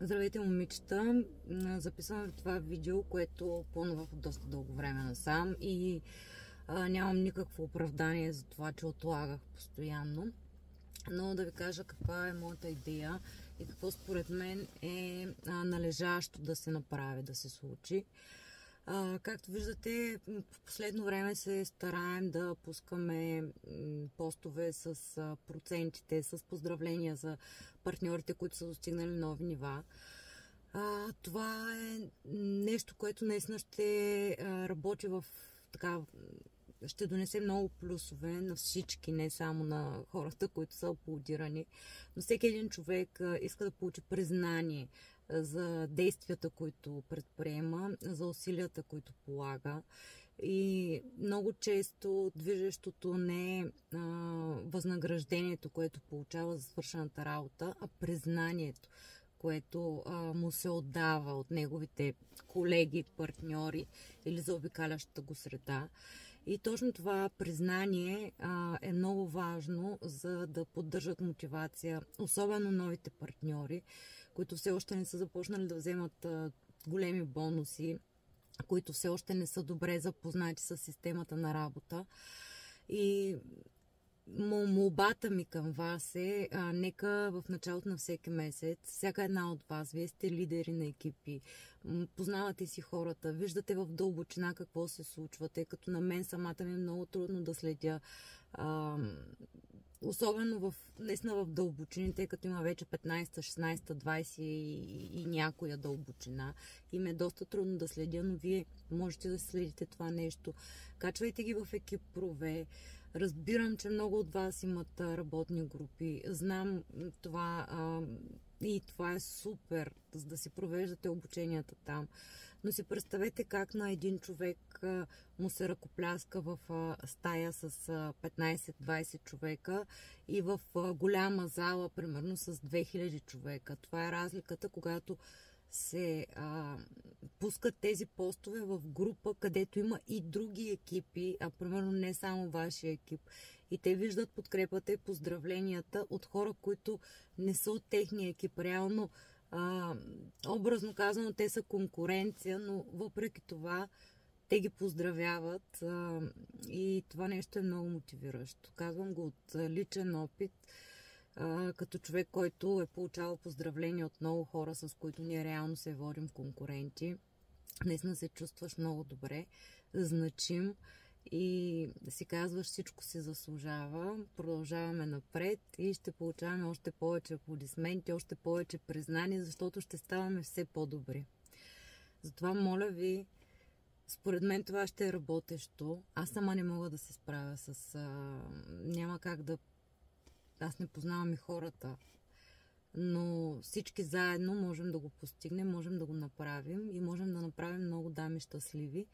Здравейте, момичета! Записвам това видео, което планувах от доста дълго време насам и нямам никакво оправдание за това, че отлагах постоянно. Но да ви кажа каква е моята идея и какво според мен е належащо да се направи, да се случи. Както виждате, в последно време се стараем да пускаме постове с процентите, с поздравления за партньорите, които са достигнали нови нива. Това е нещо, което наистина ще работи ще донесе много плюсове на всички, не само на хората, които са аплодирани. Но всеки един човек иска да получи признание за действията, които предприема, за усилията, които полага. И много често движещото не е възнаграждението, което получава за свършената работа, а признанието, което му се отдава от неговите колеги, партньори или заобикалящата го среда. И точно това признание е много важно, за да поддържат мотивация, особено новите партньори, които все още не са започнали да вземат големи бонуси, които все още не са добре запознати с системата на работа. И молбата ми към вас е, нека в началото на всеки месец, всяка една от вас, вие сте лидери на екипи, познавате си хората, виждате в дълбочина какво се случва, тъй като на мен самата ми е много трудно да следя, особено наистина в дълбочини, тъй като има вече 15-та, 16-та, 20 и някоя дълбочина. И ми е доста трудно да следя, но вие можете да следите това нещо. Качвайте ги в екип прове. Разбирам, че много от вас имат работни групи. Знам това и това е супер, за да си провеждате обученията там. Но си представете как на един човек му се ръкопляска в стая с 15-20 човека и в голяма зала, примерно с 2000 човека. Това е разликата, когато се пускат тези постове в група, където има и други екипи, а примерно не само вашия екип. И те виждат подкрепата и поздравленията от хора, които не са от техния екип. Реално, образно казано, те са конкуренция, но въпреки това те ги поздравяват и това нещо е много мотивиращо. Казвам го от личен опит, като човек, който е получавал поздравления от много хора, с които ние реално се водим конкуренти. Наистина се чувстваш много добре, значим и си казваш, всичко се заслужава, продължаваме напред и ще получаваме още повече аплодисменти, още повече признания, защото ще ставаме все по-добри. Затова моля ви, според мен това ще е работещо. Аз сама не мога да се справя с... Няма как да... Аз не познавам и хората, но всички заедно можем да го постигнем, можем да го направим и можем да направим много дами щастливи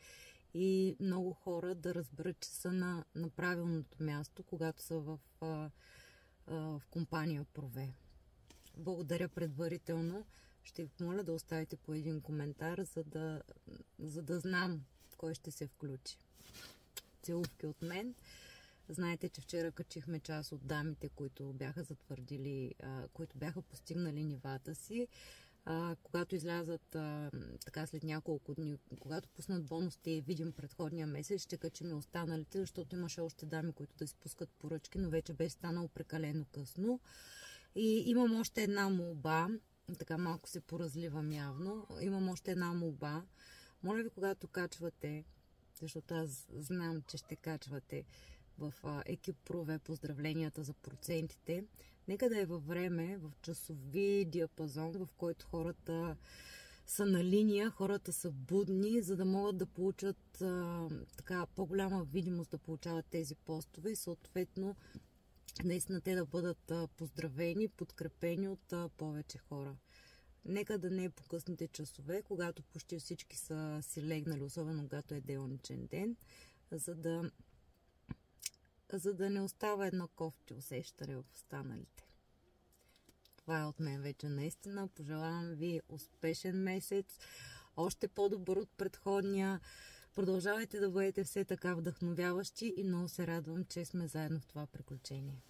и много хора да разберат, че са на правилното място, когато са в компания Прове. Благодаря предварително. Ще ви помоля да оставите по един коментар, за да знам кой ще се включи. Целувки от мен. Знаете, че вчера качихме част от дамите, които бяха затвърдили, които бяха постигнали нивата си. Когато излязат така след няколко дни, когато пуснат бонусите и видим предходния месец, ще качим и останалите, защото имаше още дами, които да си пускат поръчки, но вече беше станало прекалено късно. И имам още една молба, така малко се поразливам явно, имам още една молба. Моля ви, когато качвате, защото аз знам, че ще качвате в екип Прове поздравленията за процентите, нека да е във време, в часови диапазон, в който хората са на линия, хората са будни, за да могат да получат така по-голяма видимост, да получават тези постове и съответно наистина те да бъдат поздравени, подкрепени от повече хора. Нека да не е по късните часове, когато почти всички са си легнали, особено когато е делничен ден, за да не остава едно кофти усещане в останалите. Това е от мен вече наистина. Пожелавам ви успешен месец, още по-добър от предходния. Продължавайте да бъдете все така вдъхновяващи и много се радвам, че сме заедно в това приключение.